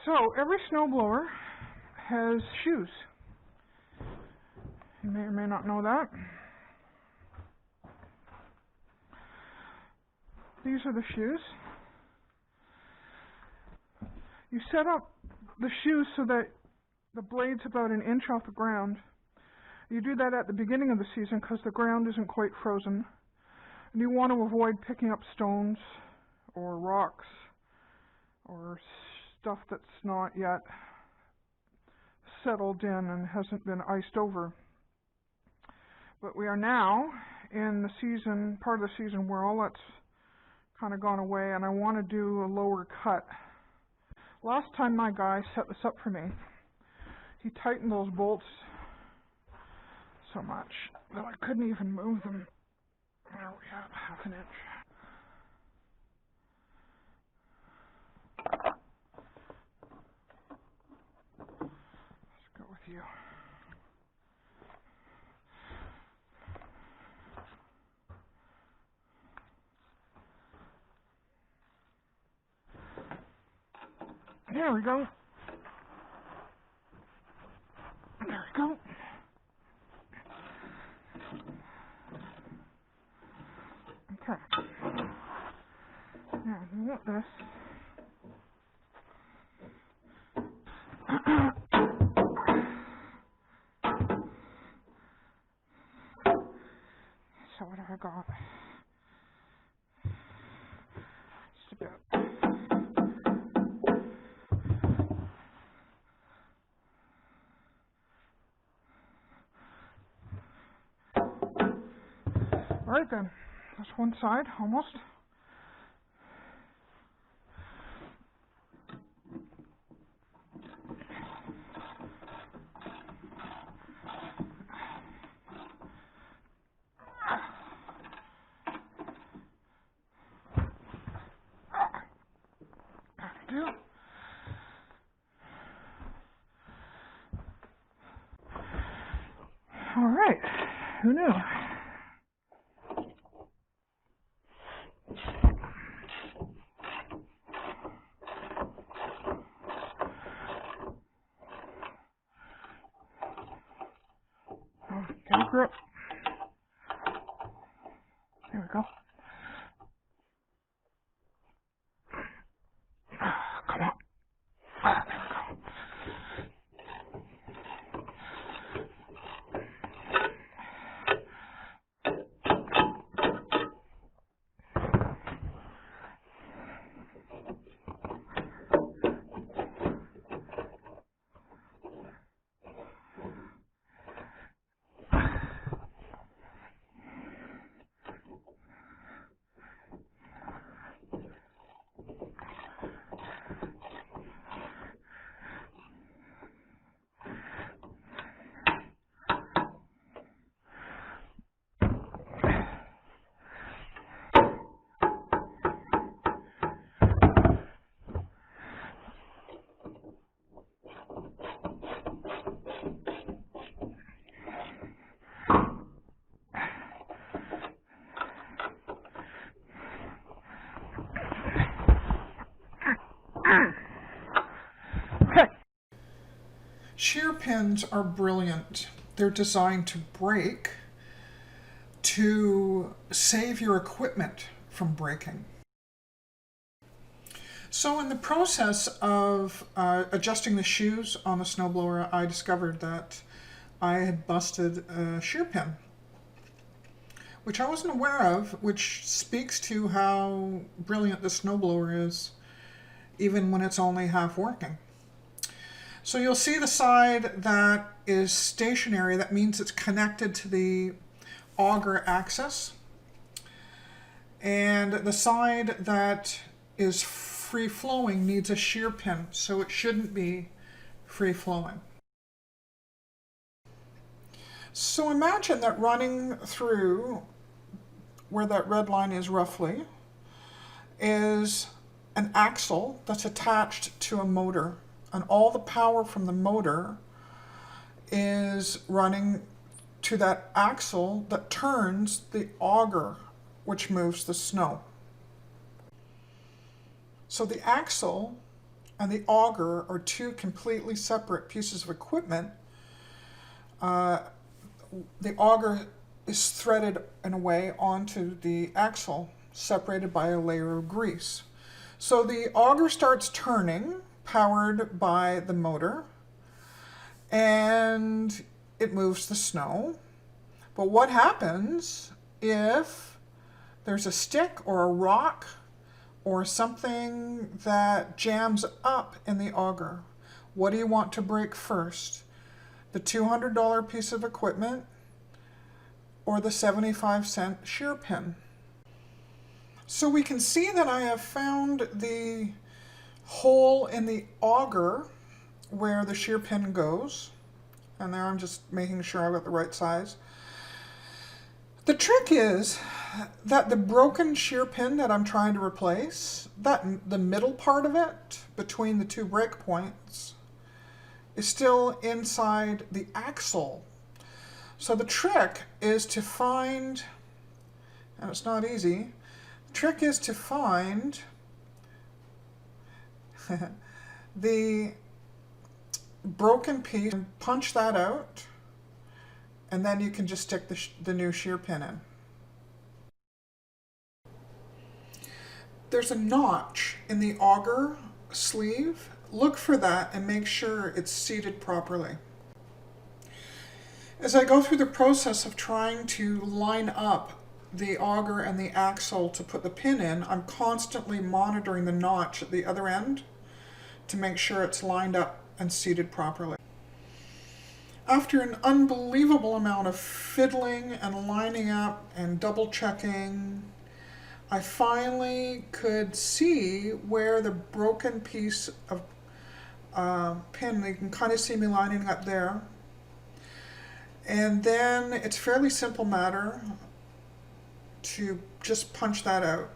So every snowblower has shoes. You may or may not know that. These are the shoes. You set up the shoes so that the blade's about an inch off the ground. You do that at the beginning of the season because the ground isn't quite frozen. And you want to avoid picking up stones or rocks or stuff that's not yet settled in and hasn't been iced over. But we are now in the season, part of the season where all that's kind of gone away, and I want to do a lower cut. Last time my guy set this up for me, he tightened those bolts so much that I couldn't even move them. There we have half an inch. Let's go with you. There we go. There we go. Okay. Now, you want this. So what have I got? Just a bit. Alright then, that's one side, almost. That'll do. Alright, who knew? Get a grip. There we go. Come on. There we go. Shear pins are brilliant. They're designed to break, to save your equipment from breaking. So in the process of adjusting the shoes on the snowblower, I discovered that I had busted a shear pin, which I wasn't aware of, which speaks to how brilliant the snowblower is, even when it's only half working. So you'll see the side that is stationary, that means it's connected to the auger axis. And the side that is free-flowing needs a shear pin, so it shouldn't be free-flowing. So imagine that running through where that red line is roughly is an axle that's attached to a motor. And all the power from the motor is running to that axle that turns the auger, which moves the snow. So the axle and the auger are two completely separate pieces of equipment, the auger is threaded in a way onto the axle, separated by a layer of grease. So the auger starts turning, powered by the motor, and it moves the snow. But what happens if there's a stick or a rock or something that jams up in the auger? What do you want to break first? The $200 piece of equipment or the 75-cent shear pin? So we can see that I have found the hole in the auger where the shear pin goes. And there I'm just making sure I've got the right size. The trick is that the broken shear pin that I'm trying to replace, that the middle part of it between the two break points is still inside the axle. So the trick is to find, and it's not easy, the trick is to find the broken piece and punch that out, and then you can just stick the new shear pin in. There's a notch in the auger sleeve. Look for that and make sure it's seated properly. As I go through the process of trying to line up the auger and the axle to put the pin in, I'm constantly monitoring the notch at the other end to make sure it's lined up and seated properly. After an unbelievable amount of fiddling and lining up and double checking, I finally could see where the broken piece of pin, you can kind of see me lining up there. And then it's a fairly simple matter to just punch that out.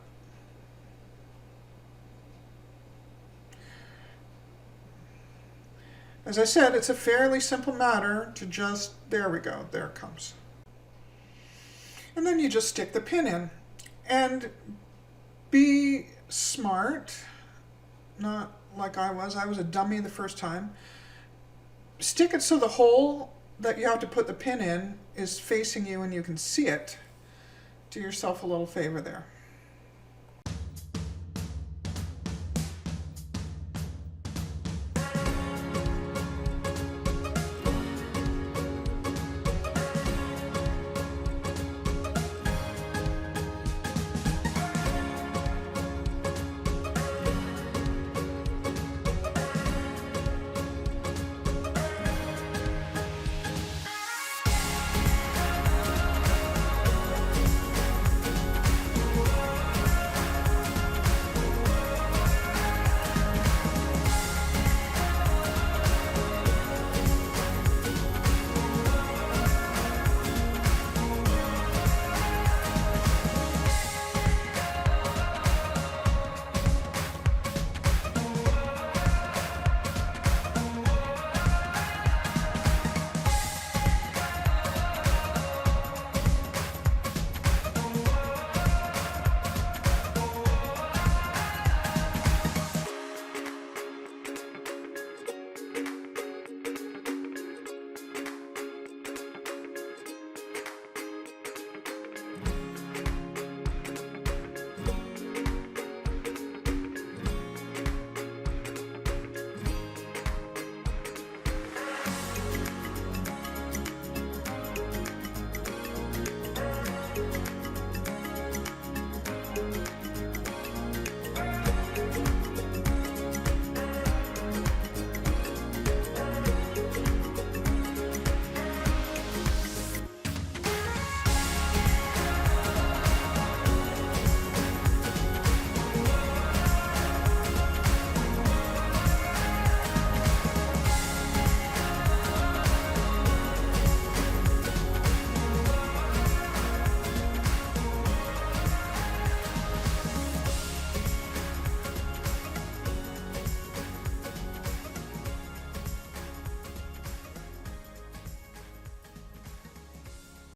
As I said, it's a fairly simple matter to just, there we go, there it comes. And then you just stick the pin in. And be smart, not like I was a dummy the first time. Stick it so the hole that you have to put the pin in is facing you and you can see it. Do yourself a little favor there.